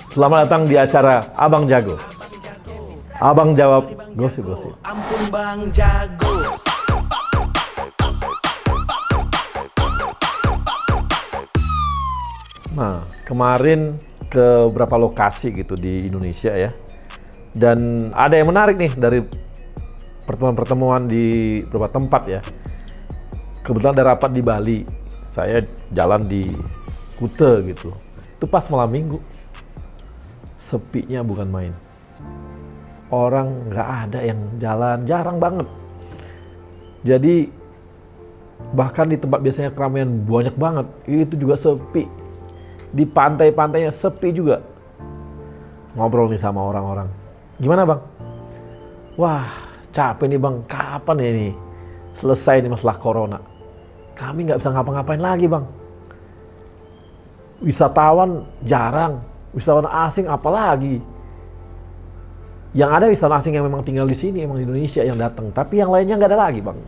Selamat datang di acara Abang Jago. Abang jawab gosip-gosip. Ampun Bang Jago. Nah, kemarin ke beberapa lokasi gitu di Indonesia ya. Dan ada yang menarik nih dari pertemuan-pertemuan di beberapa tempat ya. Kebetulan ada rapat di Bali. Saya jalan di Kute gitu. Itu pas malam minggu. Sepinya bukan main. Orang nggak ada yang jalan, jarang banget. Jadi bahkan di tempat biasanya keramaian banyak banget, itu juga sepi. Di pantai-pantainya sepi juga. Ngobrol nih sama orang-orang. Gimana bang? Wah capek nih bang, kapan ya ini selesai nih masalah corona? Kami nggak bisa ngapa-ngapain lagi bang. Wisatawan jarang, wisatawan asing apalagi. Yang ada wisatawan asing yang memang tinggal di sini, emang di Indonesia yang datang. Tapi yang lainnya nggak ada lagi bang.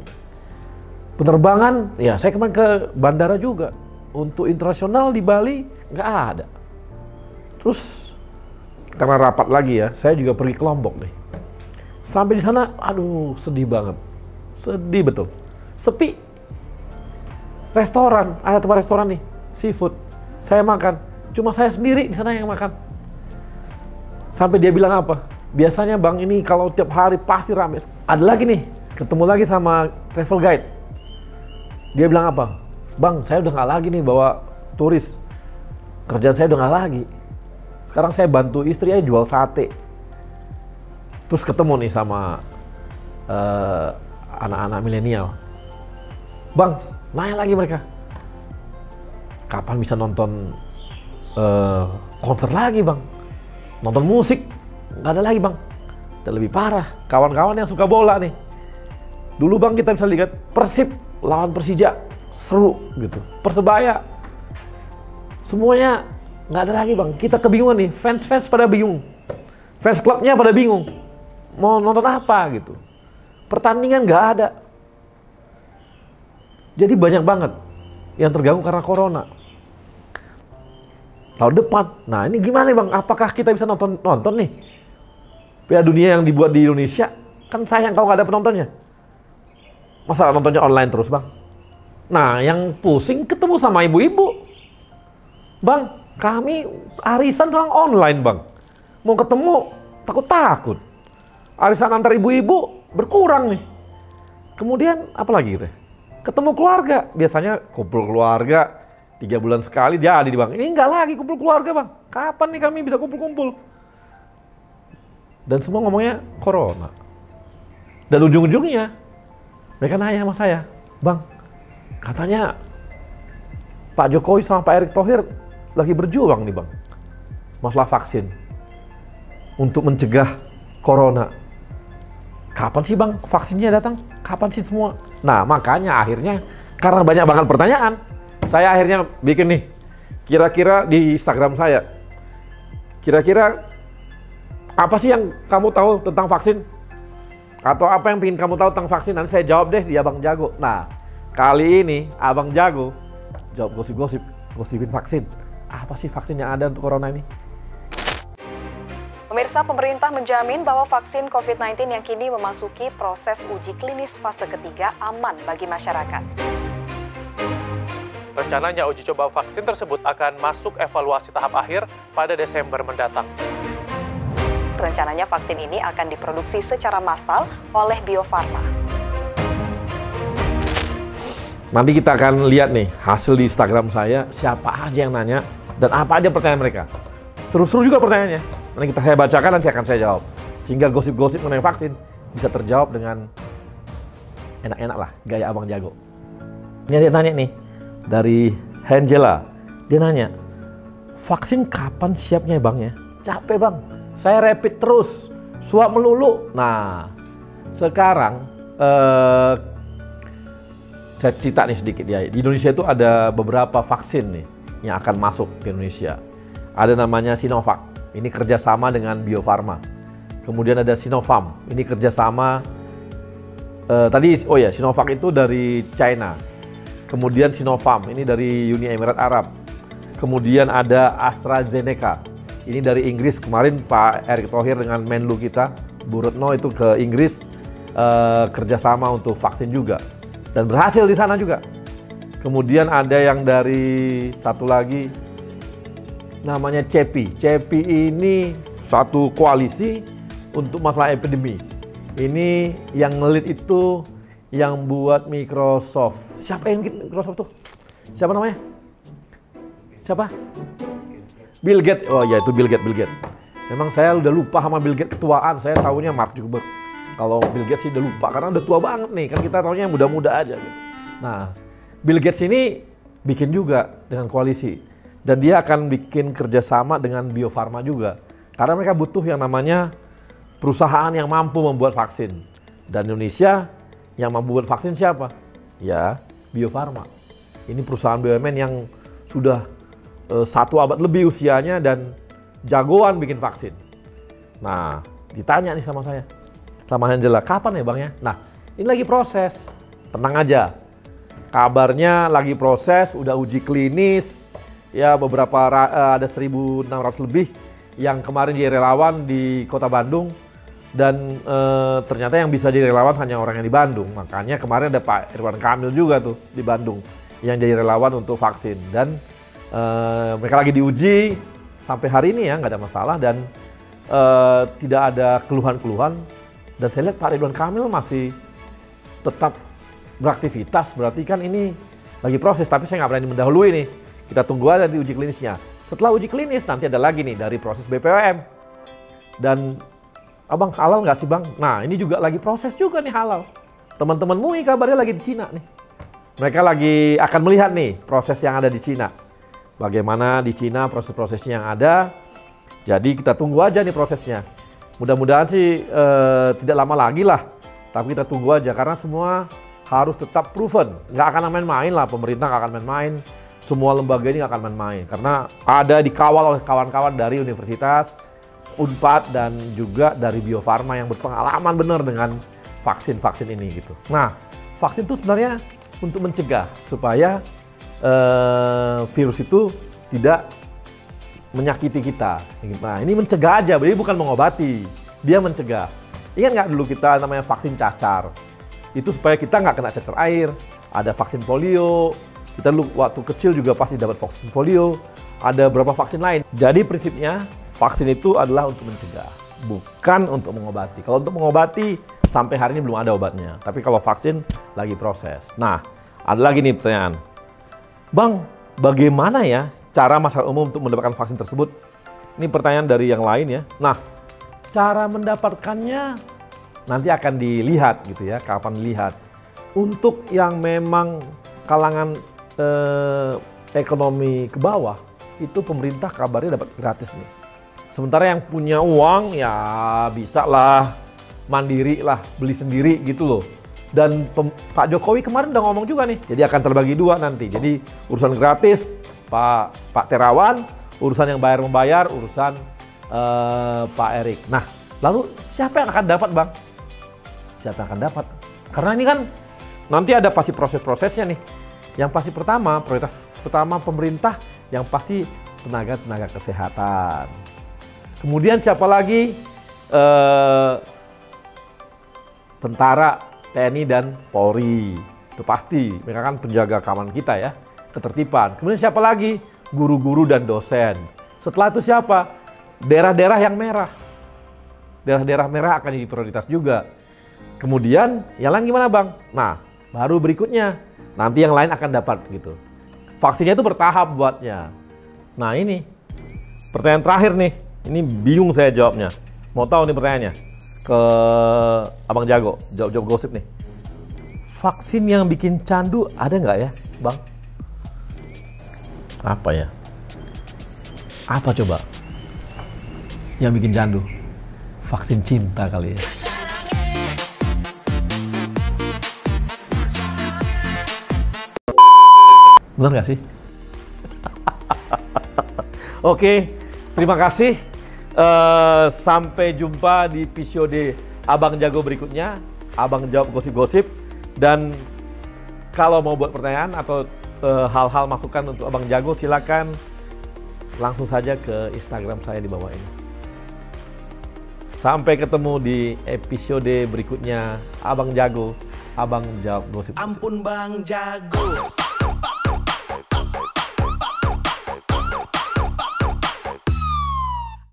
Penerbangan, ya saya kemarin ke bandara juga. Untuk internasional di Bali nggak ada. Terus karena rapat lagi ya, saya juga pergi ke Lombok nih. Sampai di sana, aduh sedih banget. Sedih betul. Sepi. Restoran, ada tempat restoran nih, seafood. Saya makan, cuma saya sendiri di sana yang makan. Sampai dia bilang apa? Biasanya bang ini kalau tiap hari pasti rame. Ada lagi nih, ketemu lagi sama travel guide. Dia bilang apa? Bang, saya udah nggak lagi nih bawa turis. Kerjaan saya udah nggak lagi. Sekarang saya bantu istri aja jual sate. Terus ketemu nih sama anak-anak milenial. Bang, nanya lagi mereka. Kapan bisa nonton konser lagi bang? Nonton musik? Nggak ada lagi bang. Dan lebih parah, kawan-kawan yang suka bola nih. Dulu bang kita bisa lihat Persib lawan Persija, seru gitu. Persebaya, semuanya nggak ada lagi bang. Kita kebingungan nih, fans pada bingung. Fans klubnya pada bingung. Mau nonton apa gitu. Pertandingan nggak ada. Jadi banyak banget yang terganggu karena corona. Tahun depan, nah ini gimana bang? Apakah kita bisa nonton nih? Piala Dunia yang dibuat di Indonesia, kan sayang kalau nggak ada penontonnya. Masa nontonnya online terus bang? Nah yang pusing ketemu sama ibu-ibu. Bang, kami arisan sekarang online bang. Mau ketemu takut-takut. Arisan antar ibu-ibu berkurang nih. Kemudian apa lagi gitu? Ketemu keluarga, biasanya kumpul keluarga 3 bulan sekali jadi bang. Ini enggak lagi kumpul keluarga bang. Kapan nih kami bisa kumpul-kumpul? Dan semua ngomongnya corona. Dan ujung-ujungnya mereka nanya sama saya, bang, katanya Pak Jokowi sama Pak Erick Thohir lagi berjuang nih bang, masalah vaksin untuk mencegah corona. Kapan sih bang vaksinnya datang? Kapan sih semua? Nah makanya akhirnya karena banyak banget pertanyaan, saya akhirnya bikin nih, kira-kira di Instagram saya, kira-kira apa sih yang kamu tahu tentang vaksin? Atau apa yang ingin kamu tahu tentang vaksin? Nanti saya jawab deh di Abang Jago. Nah, kali ini Abang Jago jawab gosip-gosip, gosipin vaksin. Apa sih vaksin yang ada untuk corona ini? Pemirsa, pemerintah menjamin bahwa vaksin COVID-19 yang kini memasuki proses uji klinis fase ketiga aman bagi masyarakat. Rencananya uji coba vaksin tersebut akan masuk evaluasi tahap akhir pada Desember mendatang. Rencananya vaksin ini akan diproduksi secara massal oleh Bio Farma. Nanti kita akan lihat nih hasil di Instagram saya, siapa aja yang nanya dan apa aja pertanyaan mereka. Seru-seru juga pertanyaannya. Nanti saya bacakan dan akan saya jawab. Sehingga gosip-gosip mengenai vaksin bisa terjawab dengan enak-enak lah, gaya Abang Jago. Ini dia nanya nih, dari Angela. Dia nanya, vaksin kapan siapnya bang ya? Capek bang, saya rapid terus, swab melulu. Nah, sekarang saya cerita nih sedikit ya. Di Indonesia itu ada beberapa vaksin nih yang akan masuk ke Indonesia. Ada namanya Sinovac, ini kerjasama dengan Bio Farma. Kemudian ada Sinopharm, ini kerjasama Sinovac itu dari China. Kemudian Sinopharm, ini dari Uni Emirat Arab. Kemudian ada AstraZeneca, Ini dari Inggris, kemarin Pak Erick Thohir dengan Menlu kita, Bu Retno itu ke Inggris kerjasama untuk vaksin juga. Dan berhasil di sana juga. Kemudian ada yang dari satu lagi, namanya CEPI. CEPI ini suatu koalisi untuk masalah epidemi. Ini yang ngelit itu yang buat Microsoft. Siapa yang bikin Microsoft tuh? Siapa namanya? Siapa? Bill Gates. Oh ya, itu Bill Gates. Memang saya udah lupa sama Bill Gates ketuaan. Saya tahunya Mark Zuckerberg. Kalau Bill Gates sih udah lupa karena udah tua banget nih. Kan kita tahunya yang muda-muda aja gitu. Nah, Bill Gates ini bikin juga dengan koalisi. Dan dia akan bikin kerjasama dengan Bio Farma juga. Karena mereka butuh yang namanya perusahaan yang mampu membuat vaksin. Dan Indonesia yang mampu membuat vaksin siapa? Ya, Bio Farma. Ini perusahaan BUMN yang sudah 1 abad lebih usianya dan jagoan bikin vaksin. Nah, ditanya nih sama saya, sama Angela, kapan ya Bang ya? Nah, ini lagi proses. Tenang aja. Kabarnya lagi proses, udah uji klinis. Ya, beberapa ada 1.600 lebih yang kemarin jadi relawan di Kota Bandung. Dan ternyata yang bisa jadi relawan hanya orang yang di Bandung. Makanya kemarin ada Pak Ridwan Kamil juga tuh di Bandung yang jadi relawan untuk vaksin. Dan mereka lagi diuji sampai hari ini ya, nggak ada masalah dan tidak ada keluhan-keluhan. Dan saya lihat Pak Ridwan Kamil masih tetap beraktivitas, berarti kan ini lagi proses. Tapi saya nggak berani mendahului nih. Kita tunggu aja di uji klinisnya. Setelah uji klinis nanti ada lagi nih dari proses BPOM. Dan Abang halal nggak sih Bang? Nah ini juga lagi proses juga nih halal. Teman-teman MUI kabarnya lagi di Cina nih. Mereka lagi akan melihat nih proses yang ada di Cina. Bagaimana di Cina proses-prosesnya yang ada. Jadi kita tunggu aja nih prosesnya. Mudah-mudahan sih tidak lama lagi lah. Tapi kita tunggu aja karena semua harus tetap proven. Nggak akan main-main lah, pemerintah nggak akan main-main. Semua lembaga ini nggak akan main-main. Karena ada dikawal oleh kawan-kawan dari universitas, Unpad dan juga dari Bio Farma yang berpengalaman benar dengan vaksin-vaksin ini gitu. Nah, vaksin itu sebenarnya untuk mencegah supaya virus itu tidak menyakiti kita. Nah, ini mencegah aja, jadi bukan mengobati, dia mencegah. Ingat nggak dulu kita namanya vaksin cacar? Itu supaya kita nggak kena cacar air. Ada vaksin polio. Kita dulu waktu kecil juga pasti dapat vaksin polio. Ada beberapa vaksin lain. Jadi prinsipnya vaksin itu adalah untuk mencegah, bukan untuk mengobati. Kalau untuk mengobati, sampai hari ini belum ada obatnya. Tapi kalau vaksin, lagi proses. Nah, ada lagi nih pertanyaan. Bang, bagaimana ya cara masyarakat umum untuk mendapatkan vaksin tersebut? Ini pertanyaan dari yang lain ya. Nah, cara mendapatkannya nanti akan dilihat gitu ya, kapan dilihat. Untuk yang memang kalangan ekonomi ke bawah, itu pemerintah kabarnya dapat gratis nih. Sementara yang punya uang ya bisa lah mandiri lah, beli sendiri gitu loh. Dan Pak Jokowi kemarin udah ngomong juga nih, jadi akan terbagi dua nanti. Jadi urusan gratis Pak Terawan, urusan yang bayar-membayar, urusan Pak Erick. Nah, lalu siapa yang akan dapat Bang? Siapa yang akan dapat? Karena ini kan nanti ada pasti proses-prosesnya nih. Yang pasti prioritas pertama pemerintah, yang pasti tenaga kesehatan. Kemudian siapa lagi? Tentara, TNI, dan Polri. Itu pasti, mereka kan penjaga keamanan kita ya, ketertiban. Kemudian siapa lagi? Guru-guru dan dosen. Setelah itu siapa? Daerah-daerah yang merah. Daerah-daerah merah akan jadi prioritas juga. Kemudian yang lain gimana Bang? Nah, baru berikutnya. Nanti yang lain akan dapat gitu. Vaksinnya itu bertahap buatnya. Nah ini, pertanyaan terakhir nih. Ini bingung saya jawabnya. Mau tahu nih pertanyaannya? Ke Abang Jago, jawab gosip nih. Vaksin yang bikin candu ada nggak ya, Bang? Apa ya? Apa coba? Yang bikin candu? Vaksin cinta kali ya. Benar nggak sih? Oke, terima kasih. Sampai jumpa di episode Abang Jago berikutnya. Abang jawab gosip-gosip. Dan kalau mau buat pertanyaan atau hal-hal masukan untuk Abang Jago, silakan langsung saja ke Instagram saya di bawah ini. Sampai ketemu di episode berikutnya. Abang Jago, Abang Jawab Gosip. Ampun Bang Jago.